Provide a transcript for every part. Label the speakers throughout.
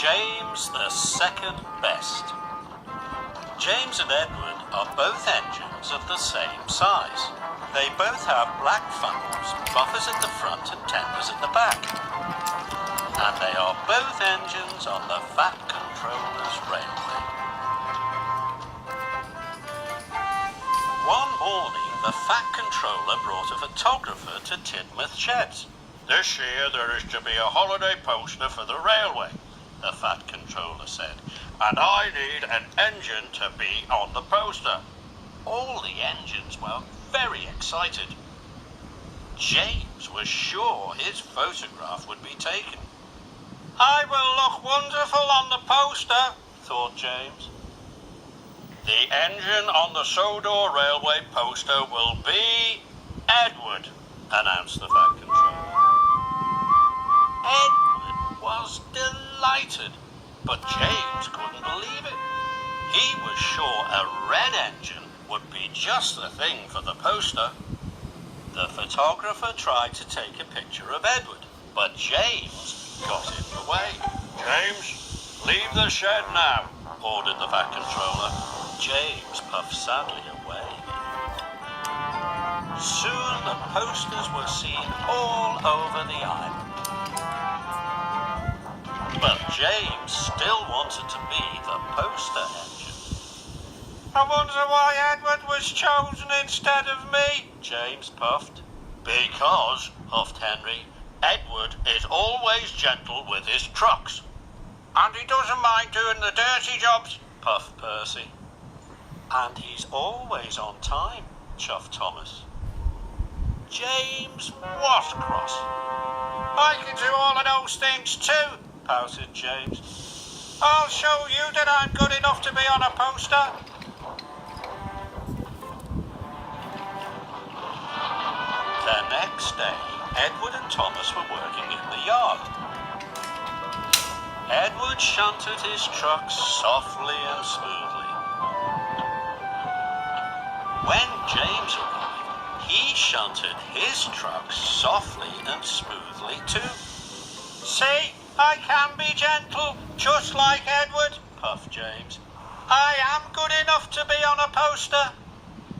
Speaker 1: James the second best. James and Edward are both engines of the same size. They both have black funnels, buffers at the front and tenders at the back. And they are both engines on the Fat Controller's railway. One morning, the Fat Controller brought a photographer to Tidmouth Sheds. "This year there is to be a holiday poster for the railway," the Fat Controller said, "and I need an engine to be on the poster." All the engines were very excited. James was sure his photograph would be taken. "I will look wonderful on the poster," thought James. "The engine on the Sodor Railway poster will be Edward," announced the Fat Controller. Edward was delighted, but James couldn't believe it. He was sure a red engine would be just the thing for the poster. The photographer tried to take a picture of Edward, but James got in the way. "James, leave the shed now," ordered the Fat Controller. James puffed sadly away. Soon the posters were seen all over the island. But James still wanted to be the poster engine. "I wonder why Edward was chosen instead of me," James puffed. "Because," huffed Henry, "Edward is always gentle with his trucks." "And he doesn't mind doing the dirty jobs," puffed Percy. "And he's always on time," chuffed Thomas. James was cross. "I can do all of those things too," pouted James. "I'll show you that I'm good enough to be on a poster." The next day, Edward and Thomas were working in the yard. Edward shunted his truck softly and smoothly. When James arrived, he shunted his truck softly and smoothly too. "See, I can be gentle, just like Edward," puffed James. "I am good enough to be on a poster."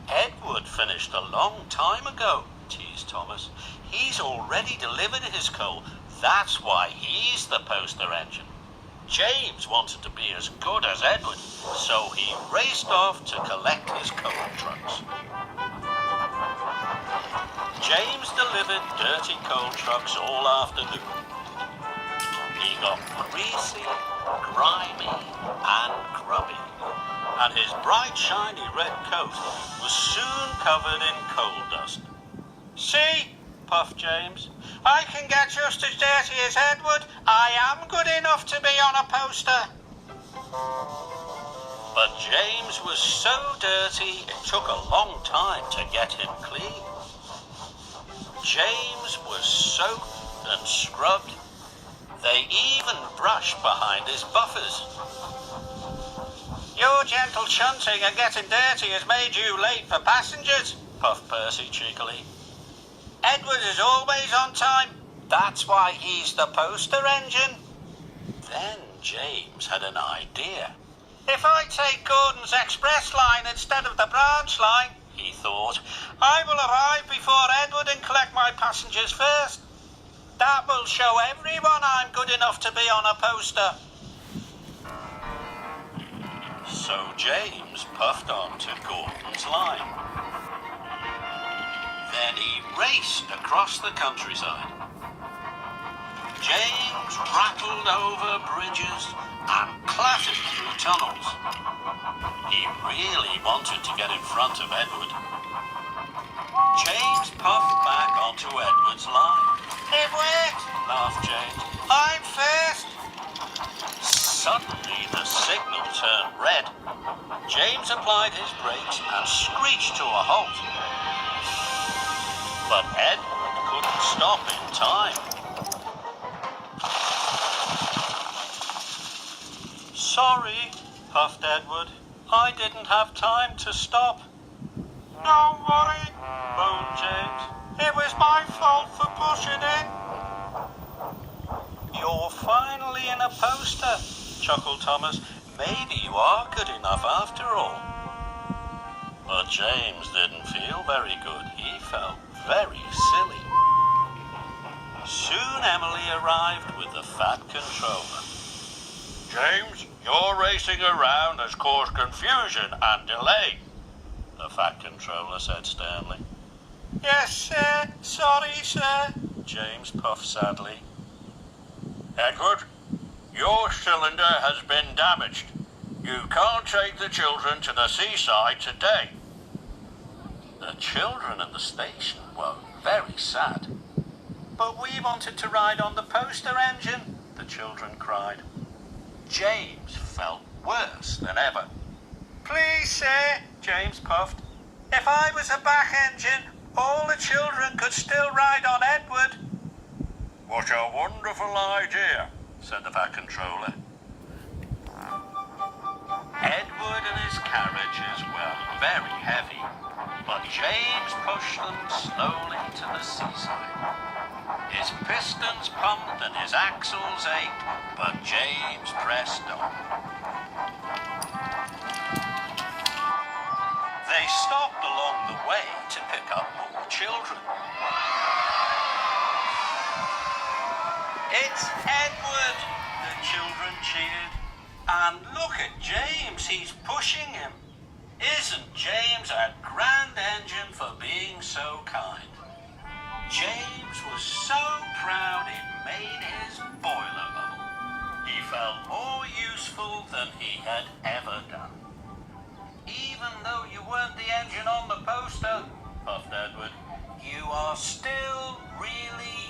Speaker 1: "Edward finished a long time ago," teased Thomas. "He's already delivered his coal. That's why he's the poster engine." James wanted to be as good as Edward, so he raced off to collect his coal trucks. James delivered dirty coal trucks all afternoon. He got greasy, grimy, and grubby, and his bright, shiny red coat was soon covered in coal dust. "See," puffed James, "I can get just as dirty as Edward. I am good enough to be on a poster." But James was so dirty it took a long time to get him clean. James was soaked and scrubbed. They even brushed behind his buffers. "Your gentle shunting and getting dirty has made you late for passengers," puffed Percy cheekily. "Edward is always on time. That's why he's the poster engine." Then James had an idea. "If I take Gordon's express line instead of the branch line," he thought, "I will arrive before Edward and collect my passengers first. That will show everyone I'm good enough to be on a poster." So James puffed on to Gordon's line. Then he raced across the countryside. James rattled over bridges and clattered through tunnels. He really wanted to get in front of Edward. James puffed back onto Edward's line. "It worked," laughed James. "I'm first." Suddenly the signal turned red. James applied his brakes and screeched to a halt. But Edward couldn't stop in time. "Sorry," puffed Edward. "I didn't have time to stop." "Don't worry," moaned James. "It was my fault for pushing in." You're finally in a poster, chuckled Thomas. Maybe you are good enough after all. But James didn't feel very good. He felt very silly. Soon Emily arrived with the Fat Controller. James, your racing around has caused confusion and delay, the Fat Controller said sternly. Yes, sir. Sorry, sir, James puffed sadly. Edward, your cylinder has been damaged. You can't take the children to the seaside today. The children at the station were very sad. But we wanted to ride on the poster engine, the children cried. James felt worse than ever. Please, sir, James puffed. If I was a back engine, all the children could still ride on Edward. What a wonderful idea, said the Fat Controller. Edward and his carriages were very heavy, but James pushed them slowly to the seaside. His pistons pumped and his axles ached, but James pressed on. They stopped along the way to pick up more children. It's Edward, the children cheered. And look at James, he's pushing him. Isn't James a grand engine for being so kind? James was so proud it made his boiler bubble. He felt more useful than he had ever done. Even though you weren't the engine on the poster, puffed Edward, you are still really